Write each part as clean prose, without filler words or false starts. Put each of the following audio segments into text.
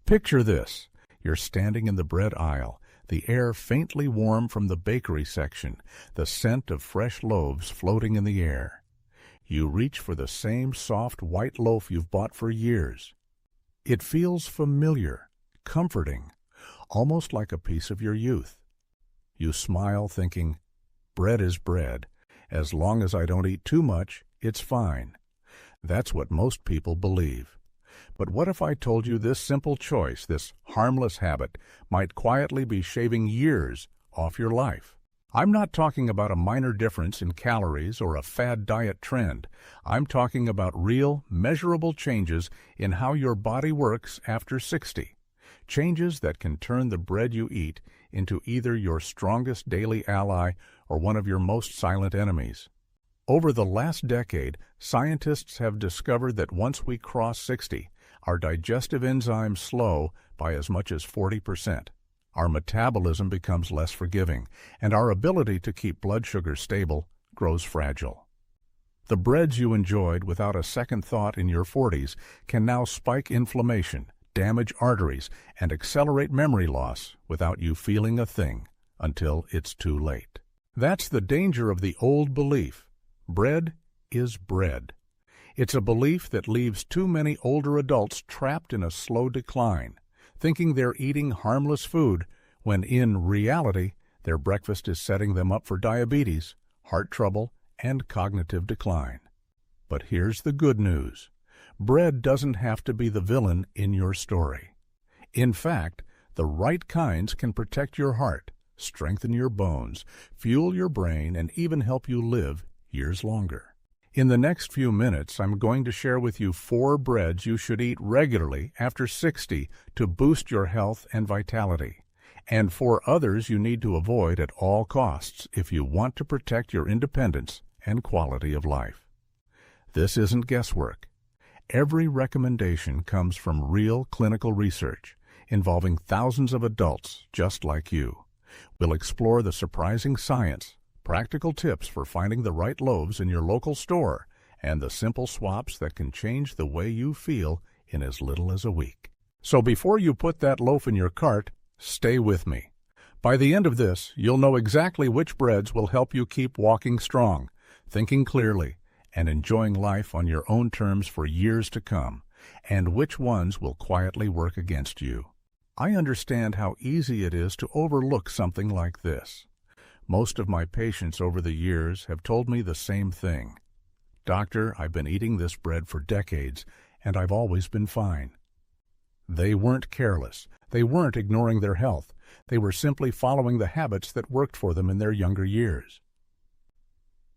Picture this. You're standing in the bread aisle, the air faintly warm from the bakery section, the scent of fresh loaves floating in the air. You reach for the same soft white loaf you've bought for years. It feels familiar, comforting, almost like a piece of your youth. You smile thinking, bread is bread. As long as I don't eat too much, it's fine. That's what most people believe. But what if I told you this simple choice, this harmless habit, might quietly be shaving years off your life? I'm not talking about a minor difference in calories or a fad diet trend. I'm talking about real, measurable changes in how your body works after 60. Changes that can turn the bread you eat into either your strongest daily ally or one of your most silent enemies. Over the last decade, scientists have discovered that once we cross 60, our digestive enzymes slow by as much as 40%. Our metabolism becomes less forgiving, and our ability to keep blood sugar stable grows fragile. The breads you enjoyed without a second thought in your 40s can now spike inflammation, damage arteries, and accelerate memory loss without you feeling a thing until it's too late. That's the danger of the old belief. Bread is bread. It's a belief that leaves too many older adults trapped in a slow decline, thinking they're eating harmless food when in reality their breakfast is setting them up for diabetes, heart trouble, and cognitive decline. But here's the good news. Bread doesn't have to be the villain in your story. In fact, the right kinds can protect your heart, strengthen your bones, fuel your brain, and even help you live years longer. In the next few minutes, I'm going to share with you 4 breads you should eat regularly after 60 to boost your health and vitality, and 4 others you need to avoid at all costs if you want to protect your independence and quality of life. This isn't guesswork. Every recommendation comes from real clinical research involving thousands of adults just like you. We'll explore the surprising science, practical tips for finding the right loaves in your local store, and the simple swaps that can change the way you feel in as little as a week. So before you put that loaf in your cart, stay with me. By the end of this, you'll know exactly which breads will help you keep walking strong, thinking clearly, and enjoying life on your own terms for years to come, and which ones will quietly work against you. I understand how easy it is to overlook something like this. Most of my patients over the years have told me the same thing. Doctor, I've been eating this bread for decades, and I've always been fine. They weren't careless. They weren't ignoring their health. They were simply following the habits that worked for them in their younger years.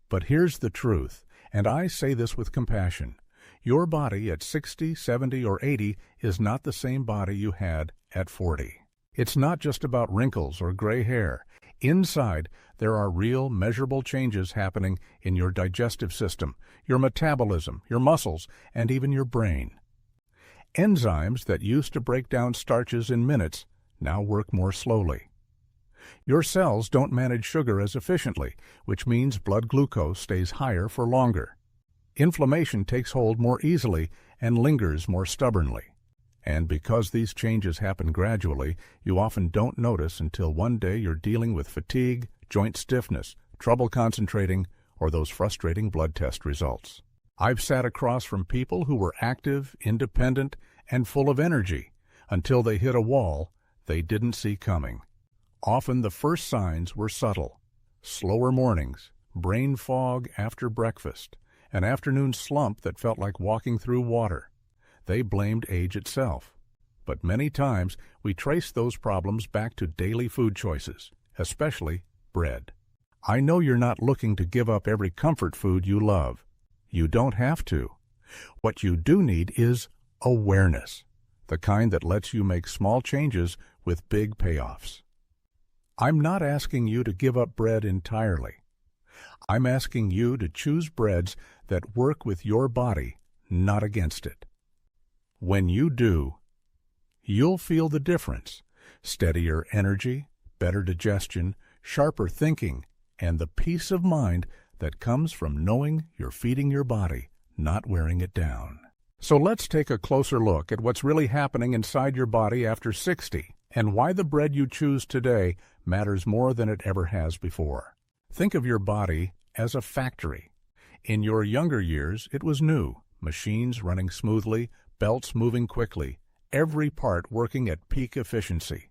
But here's the truth, and I say this with compassion. Your body at 60, 70, or 80 is not the same body you had at 40. It's not just about wrinkles or gray hair. Inside, there are real, measurable changes happening in your digestive system, your metabolism, your muscles, and even your brain. Enzymes that used to break down starches in minutes now work more slowly. Your cells don't manage sugar as efficiently, which means blood glucose stays higher for longer. Inflammation takes hold more easily and lingers more stubbornly. And because these changes happen gradually, you often don't notice until one day you're dealing with fatigue, joint stiffness, trouble concentrating, or those frustrating blood test results. I've sat across from people who were active, independent, and full of energy until they hit a wall they didn't see coming. Often the first signs were subtle. Slower mornings, brain fog after breakfast, an afternoon slump that felt like walking through water. They blamed age itself. But many times we trace those problems back to daily food choices, especially bread. I know you're not looking to give up every comfort food you love. You don't have to. What you do need is awareness, the kind that lets you make small changes with big payoffs. I'm not asking you to give up bread entirely. I'm asking you to choose breads that work with your body, not against it. When you do, you'll feel the difference: steadier energy, better digestion, sharper thinking, and the peace of mind that comes from knowing you're feeding your body, not wearing it down. So let's take a closer look at what's really happening inside your body after 60 and why the bread you choose today matters more than it ever has before. Think of your body as a factory. In your younger years, it was new, machines running smoothly, belts moving quickly, every part working at peak efficiency.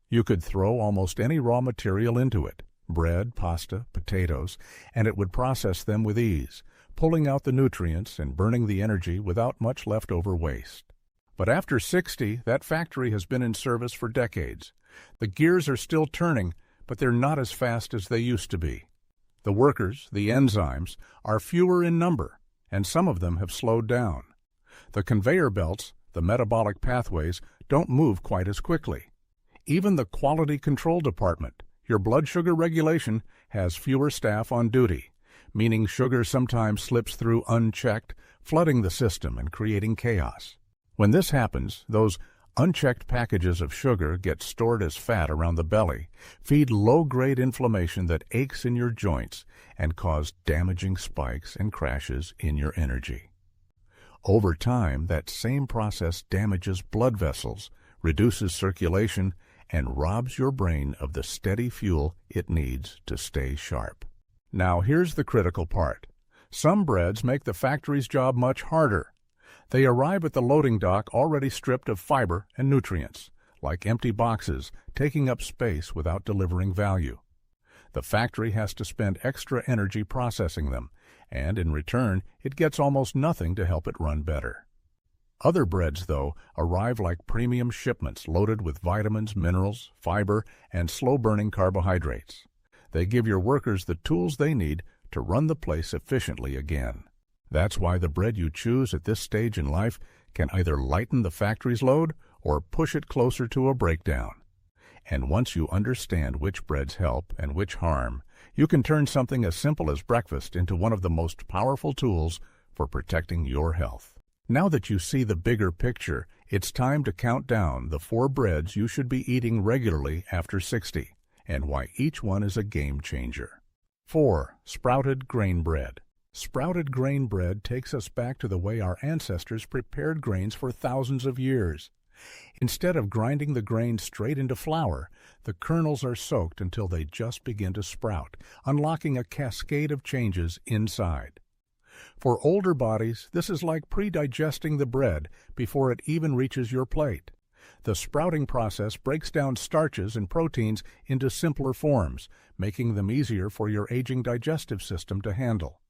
You could throw almost any raw material into it, bread, pasta, potatoes, and it would process them with ease, pulling out the nutrients and burning the energy without much leftover waste. But after 60, that factory has been in service for decades. The gears are still turning, but they're not as fast as they used to be. The workers, the enzymes, are fewer in number, and some of them have slowed down. The conveyor belts, the metabolic pathways, don't move quite as quickly. Even the quality control department, your blood sugar regulation, has fewer staff on duty, meaning sugar sometimes slips through unchecked, flooding the system and creating chaos. When this happens, those unchecked packages of sugar get stored as fat around the belly, feed low-grade inflammation that aches in your joints, and cause damaging spikes and crashes in your energy. Over time, that same process damages blood vessels, reduces circulation, and robs your brain of the steady fuel it needs to stay sharp. Now here's the critical part. Some breads make the factory's job much harder. They arrive at the loading dock already stripped of fiber and nutrients, like empty boxes, taking up space without delivering value. The factory has to spend extra energy processing them, and in return, it gets almost nothing to help it run better. Other breads, though, arrive like premium shipments loaded with vitamins, minerals, fiber, and slow-burning carbohydrates. They give your workers the tools they need to run the place efficiently again. That's why the bread you choose at this stage in life can either lighten the factory's load or push it closer to a breakdown. And once you understand which breads help and which harm, you can turn something as simple as breakfast into one of the most powerful tools for protecting your health. Now that you see the bigger picture, it's time to count down the 4 breads you should be eating regularly after 60, and why each one is a game changer. 4. Sprouted grain bread. Sprouted grain bread takes us back to the way our ancestors prepared grains for thousands of years. Instead of grinding the grain straight into flour, the kernels are soaked until they just begin to sprout, unlocking a cascade of changes inside. For older bodies, this is like pre-digesting the bread before it even reaches your plate. The sprouting process breaks down starches and proteins into simpler forms, making them easier for your aging digestive system to handle.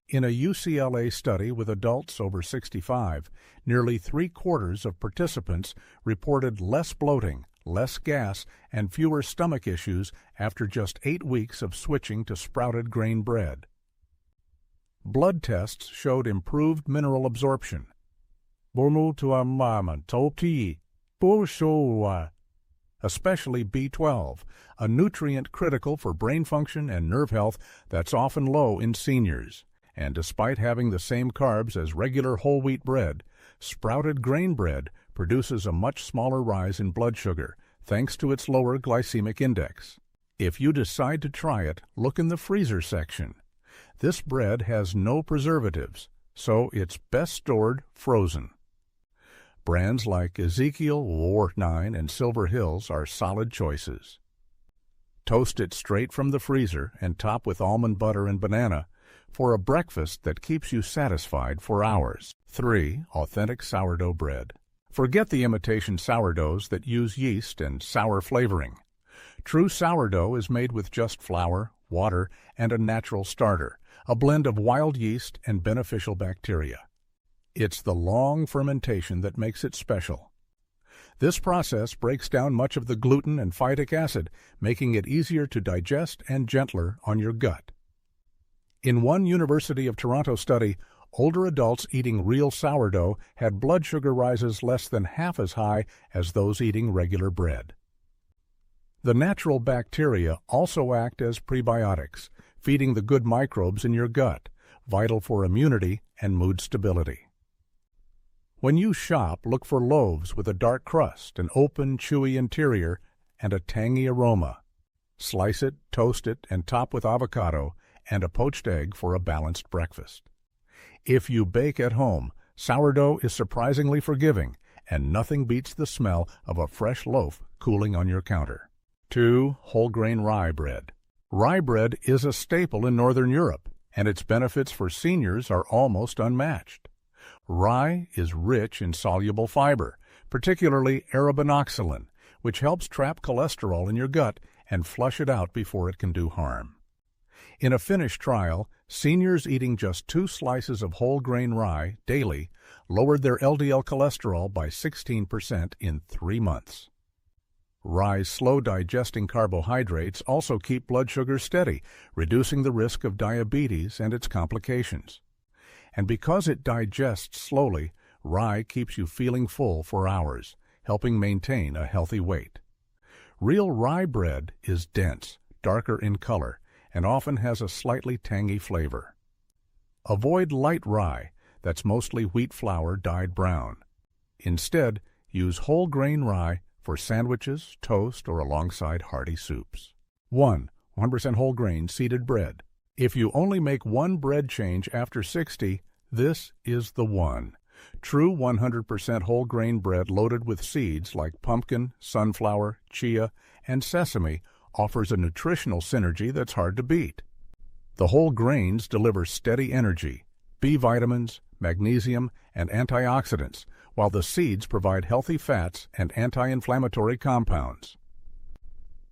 In a UCLA study with adults over 65, nearly 3/4 of participants reported less bloating, less gas, and fewer stomach issues after just 8 weeks of switching to sprouted grain bread. Blood tests showed improved mineral absorption, especially B12, a nutrient critical for brain function and nerve health that's often low in seniors. And despite having the same carbs as regular whole wheat bread, sprouted grain bread produces a much smaller rise in blood sugar, thanks to its lower glycemic index. If you decide to try it, look in the freezer section. This bread has no preservatives, so it's best stored frozen. Brands like Ezekiel, Wart 9, and Silver Hills are solid choices. Toast it straight from the freezer and top with almond butter and banana for a breakfast that keeps you satisfied for hours. 3. Authentic sourdough bread. Forget the imitation sourdoughs that use yeast and sour flavoring. True sourdough is made with just flour, water, and a natural starter, a blend of wild yeast and beneficial bacteria. It's the long fermentation that makes it special. This process breaks down much of the gluten and phytic acid, making it easier to digest and gentler on your gut. In one University of Toronto study, older adults eating real sourdough had blood sugar rises less than half as high as those eating regular bread. The natural bacteria also act as prebiotics, feeding the good microbes in your gut, vital for immunity and mood stability. When you shop, look for loaves with a dark crust, an open, chewy interior, and a tangy aroma. Slice it, toast it, and top with avocado and a poached egg for a balanced breakfast. If you bake at home, Sourdough is surprisingly forgiving, and nothing beats the smell of a fresh loaf cooling on your counter. 2. Whole grain rye bread. Rye bread is a staple in Northern Europe, and its benefits for seniors are almost unmatched. Rye is rich in soluble fiber, particularly arabinoxalin, which helps trap cholesterol in your gut and flush it out before it can do harm. In a Finnish trial, seniors eating just 2 slices of whole grain rye daily lowered their LDL cholesterol by 16% in 3 months. Rye's slow-digesting carbohydrates also keep blood sugar steady, reducing the risk of diabetes and its complications. And because it digests slowly, rye keeps you feeling full for hours, helping maintain a healthy weight. Real rye bread is dense, darker in color, and often has a slightly tangy flavor. Avoid light rye, that's mostly wheat flour dyed brown. Instead, use whole grain rye for sandwiches, toast, or alongside hearty soups. 1. 100% whole grain seeded bread. If you only make one bread change after 60, this is the one. True 100% whole grain bread loaded with seeds like pumpkin, sunflower, chia, and sesame offers a nutritional synergy that's hard to beat. The whole grains deliver steady energy, B vitamins, magnesium, and antioxidants, while the seeds provide healthy fats and anti-inflammatory compounds.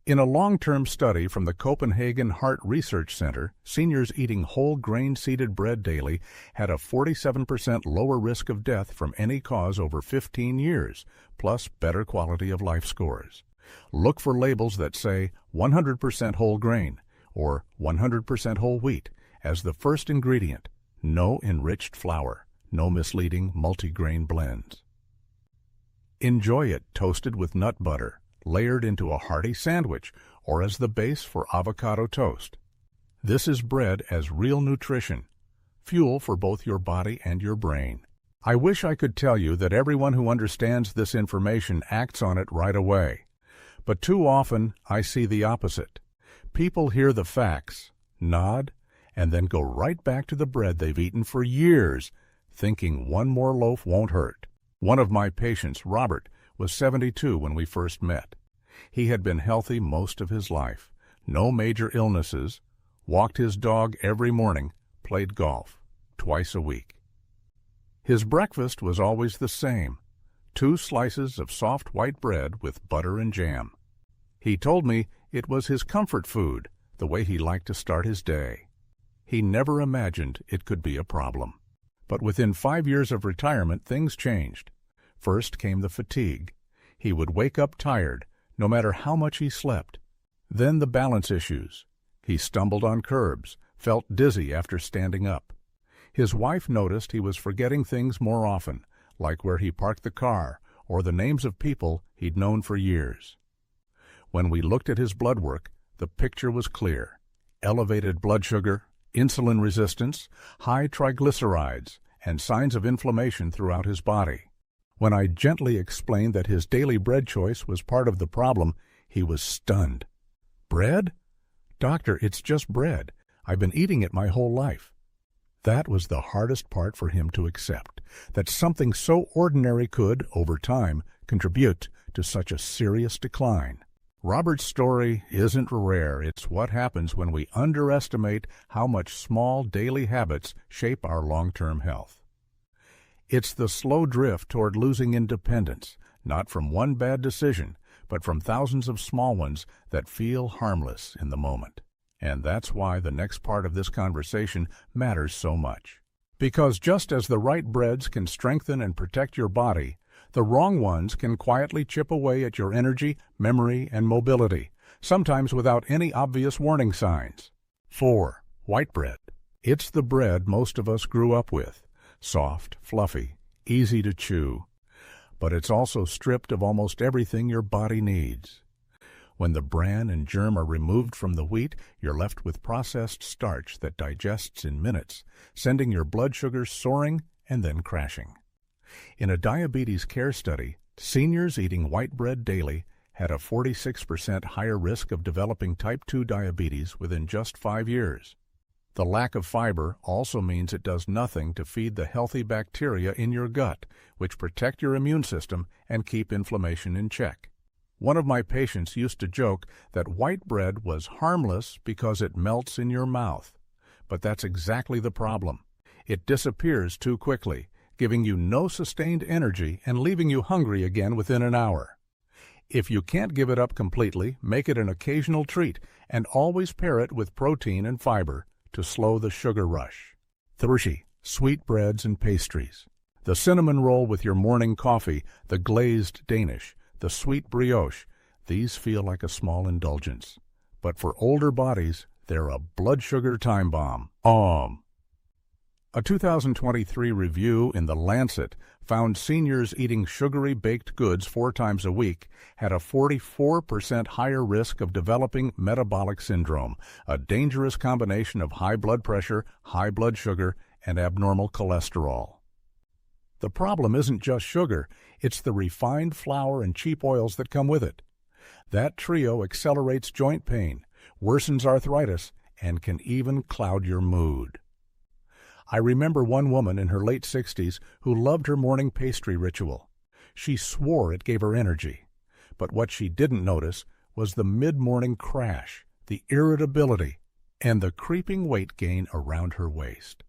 In a long-term study from the Copenhagen Heart Research Center, seniors eating whole grain-seeded bread daily had a 47% lower risk of death from any cause over 15 years, plus better quality of life scores. Look for labels that say 100% whole grain or 100% whole wheat as the first ingredient. No enriched flour, no misleading multigrain blends. Enjoy it toasted with nut butter, layered into a hearty sandwich, or as the base for avocado toast. This is bread as real nutrition, fuel for both your body and your brain. I wish I could tell you that everyone who understands this information acts on it right away. But too often, I see the opposite. People hear the facts, nod, and then go right back to the bread they've eaten for years, thinking one more loaf won't hurt. One of my patients, Robert, was 72 when we first met. He had been healthy most of his life, no major illnesses, walked his dog every morning, played golf twice a week. His breakfast was always the same, 2 slices of soft white bread with butter and jam. He told me it was his comfort food, the way he liked to start his day. He never imagined it could be a problem. But within 5 years of retirement, things changed. First came the fatigue. He would wake up tired, no matter how much he slept. Then the balance issues. He stumbled on curbs, felt dizzy after standing up. His wife noticed he was forgetting things more often, like where he parked the car or the names of people he'd known for years. When we looked at his blood work, the picture was clear. Elevated blood sugar, insulin resistance, high triglycerides, and signs of inflammation throughout his body. When I gently explained that his daily bread choice was part of the problem, he was stunned. Bread? Doctor, it's just bread. I've been eating it my whole life. That was the hardest part for him to accept, that something so ordinary could, over time, contribute to such a serious decline. Robert's story isn't rare. It's what happens when we underestimate how much small daily habits shape our long-term health. It's the slow drift toward losing independence, not from one bad decision, but from thousands of small ones that feel harmless in the moment. And that's why the next part of this conversation matters so much. Because just as the right breads can strengthen and protect your body, the wrong ones can quietly chip away at your energy, memory, and mobility, sometimes without any obvious warning signs. 4. White bread. It's the bread most of us grew up with. Soft, fluffy, easy to chew. But it's also stripped of almost everything your body needs. When the bran and germ are removed from the wheat, you're left with processed starch that digests in minutes, sending your blood sugars soaring and then crashing. In a diabetes care study, seniors eating white bread daily had a 46% higher risk of developing type 2 diabetes within just 5 years. The lack of fiber also means it does nothing to feed the healthy bacteria in your gut, which protect your immune system and keep inflammation in check. One of my patients used to joke that white bread was harmless because it melts in your mouth. But that's exactly the problem. It disappears too quickly, giving you no sustained energy and leaving you hungry again within an hour. If you can't give it up completely, make it an occasional treat and always pair it with protein and fiber to slow the sugar rush. 3. Sweet breads and pastries. The cinnamon roll with your morning coffee, the glazed Danish, the sweet brioche, these feel like a small indulgence. But for older bodies, they're a blood sugar time bomb. A 2023 review in The Lancet found seniors eating sugary baked goods 4 times a week had a 44% higher risk of developing metabolic syndrome, a dangerous combination of high blood pressure, high blood sugar, and abnormal cholesterol. The problem isn't just sugar, it's the refined flour and cheap oils that come with it. That trio accelerates joint pain, worsens arthritis, and can even cloud your mood. I remember one woman in her late 60s who loved her morning pastry ritual. She swore it gave her energy. But what she didn't notice was the mid-morning crash, the irritability, and the creeping weight gain around her waist.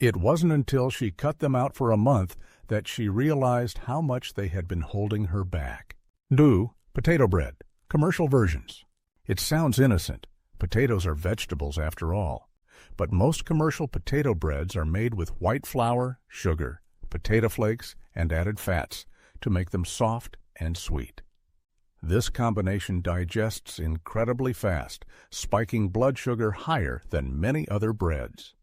It wasn't until she cut them out for a month that she realized how much they had been holding her back. Potato bread, commercial versions. It sounds innocent. Potatoes are vegetables after all. But most commercial potato breads are made with white flour, sugar, potato flakes, and added fats to make them soft and sweet. This combination digests incredibly fast, spiking blood sugar higher than many other breads.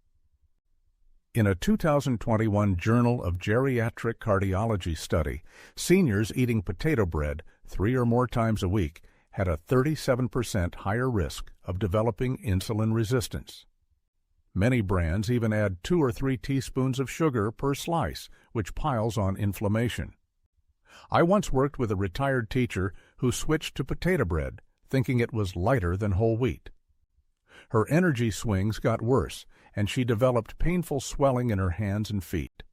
In a 2021 Journal of Geriatric Cardiology study, seniors eating potato bread 3 or more times a week had a 37% higher risk of developing insulin resistance. Many brands even add 2 or 3 teaspoons of sugar per slice, which piles on inflammation. I once worked with a retired teacher who switched to potato bread, thinking it was lighter than whole wheat. Her energy swings got worse, and she developed painful swelling in her hands and feet.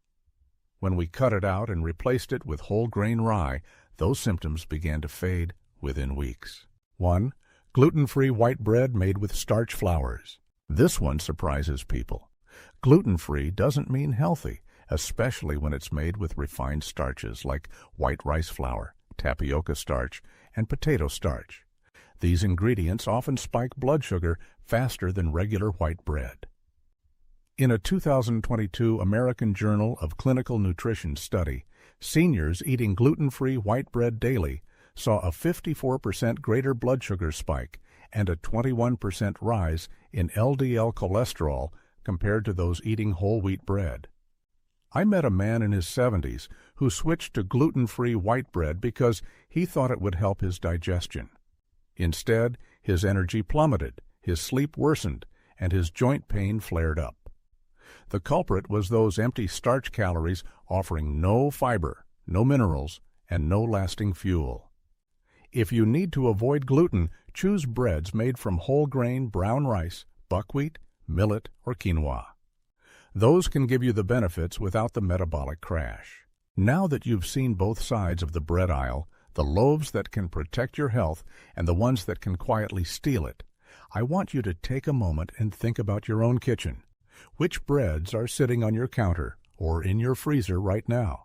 When we cut it out and replaced it with whole grain rye, those symptoms began to fade within weeks. 1. Gluten-free white bread made with starch flours. This one surprises people. Gluten-free doesn't mean healthy, especially when it's made with refined starches like white rice flour, tapioca starch, and potato starch. These ingredients often spike blood sugar faster than regular white bread. In a 2022 American Journal of Clinical Nutrition study, seniors eating gluten-free white bread daily saw a 54% greater blood sugar spike and a 21% rise in LDL cholesterol compared to those eating whole wheat bread. I met a man in his 70s who switched to gluten-free white bread because he thought it would help his digestion. Instead, his energy plummeted, his sleep worsened, and his joint pain flared up. The culprit was those empty starch calories offering no fiber, no minerals, and no lasting fuel. If you need to avoid gluten, choose breads made from whole grain brown rice, buckwheat, millet, or quinoa. Those can give you the benefits without the metabolic crash. Now that you've seen both sides of the bread aisle, the loaves that can protect your health and the ones that can quietly steal it, I want you to take a moment and think about your own kitchen. Which breads are sitting on your counter or in your freezer right now?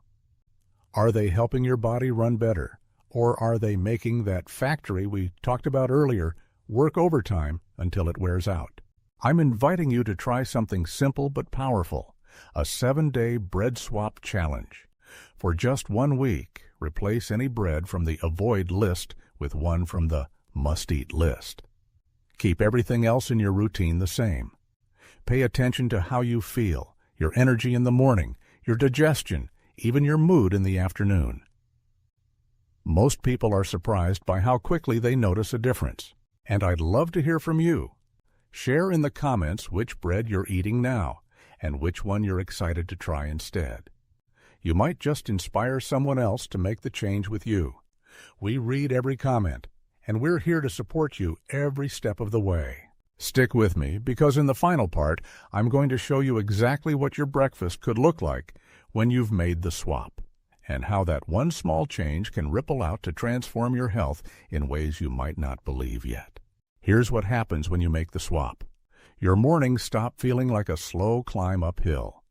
Are they helping your body run better? Or are they making that factory we talked about earlier work overtime until it wears out? I'm inviting you to try something simple but powerful, a 7-day bread swap challenge. For just 1 week, replace any bread from the avoid list with one from the must-eat list. Keep everything else in your routine the same. Pay attention to how you feel, your energy in the morning, your digestion, even your mood in the afternoon. Most people are surprised by how quickly they notice a difference, and I'd love to hear from you. Share in the comments which bread you're eating now and which one you're excited to try instead. You might just inspire someone else to make the change with you. We read every comment, and we're here to support you every step of the way. Stick with me, because in the final part, I'm going to show you exactly what your breakfast could look like when you've made the swap, and how that one small change can ripple out to transform your health in ways you might not believe yet. Here's what happens when you make the swap. Your mornings stop feeling like a slow climb uphill.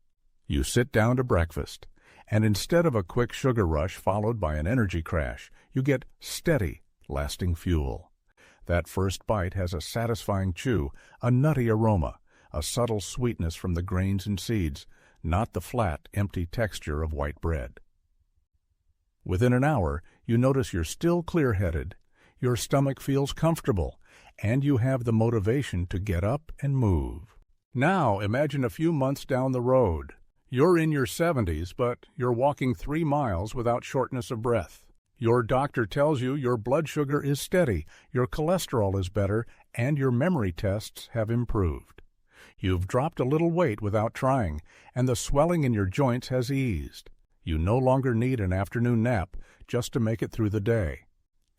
You sit down to breakfast, and instead of a quick sugar rush followed by an energy crash, you get steady, lasting fuel. That first bite has a satisfying chew, a nutty aroma, a subtle sweetness from the grains and seeds, not the flat, empty texture of white bread. Within an hour, you notice you're still clear-headed, your stomach feels comfortable, and you have the motivation to get up and move. Now imagine a few months down the road. You're in your 70s, but you're walking 3 miles without shortness of breath. Your doctor tells you your blood sugar is steady, your cholesterol is better, and your memory tests have improved. You've dropped a little weight without trying, and the swelling in your joints has eased. You no longer need an afternoon nap just to make it through the day.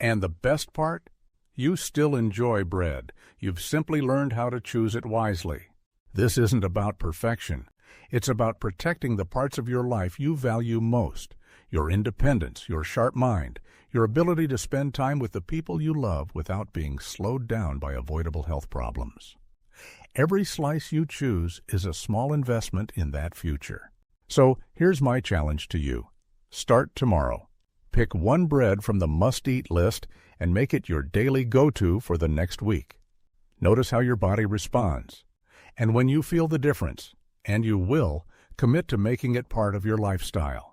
And the best part? You still enjoy bread. You've simply learned how to choose it wisely. This isn't about perfection. It's about protecting the parts of your life you value most. Your independence, your sharp mind, your ability to spend time with the people you love without being slowed down by avoidable health problems. Every slice you choose is a small investment in that future. So here's my challenge to you. Start tomorrow. Pick one bread from the must-eat list and make it your daily go-to for the next week. Notice how your body responds. And when you feel the difference, and you will, commit to making it part of your lifestyle.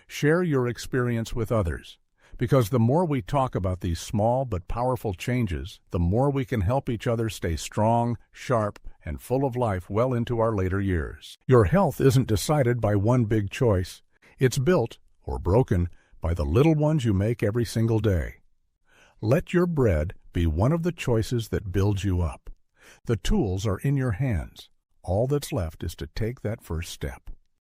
Share your experience with others, because the more we talk about these small but powerful changes, the more we can help each other stay strong, sharp, and full of life well into our later years. Your health isn't decided by one big choice. It's built, or broken, by the little ones you make every single day. Let your bread be one of the choices that builds you up. The tools are in your hands. All that's left is to take that first step.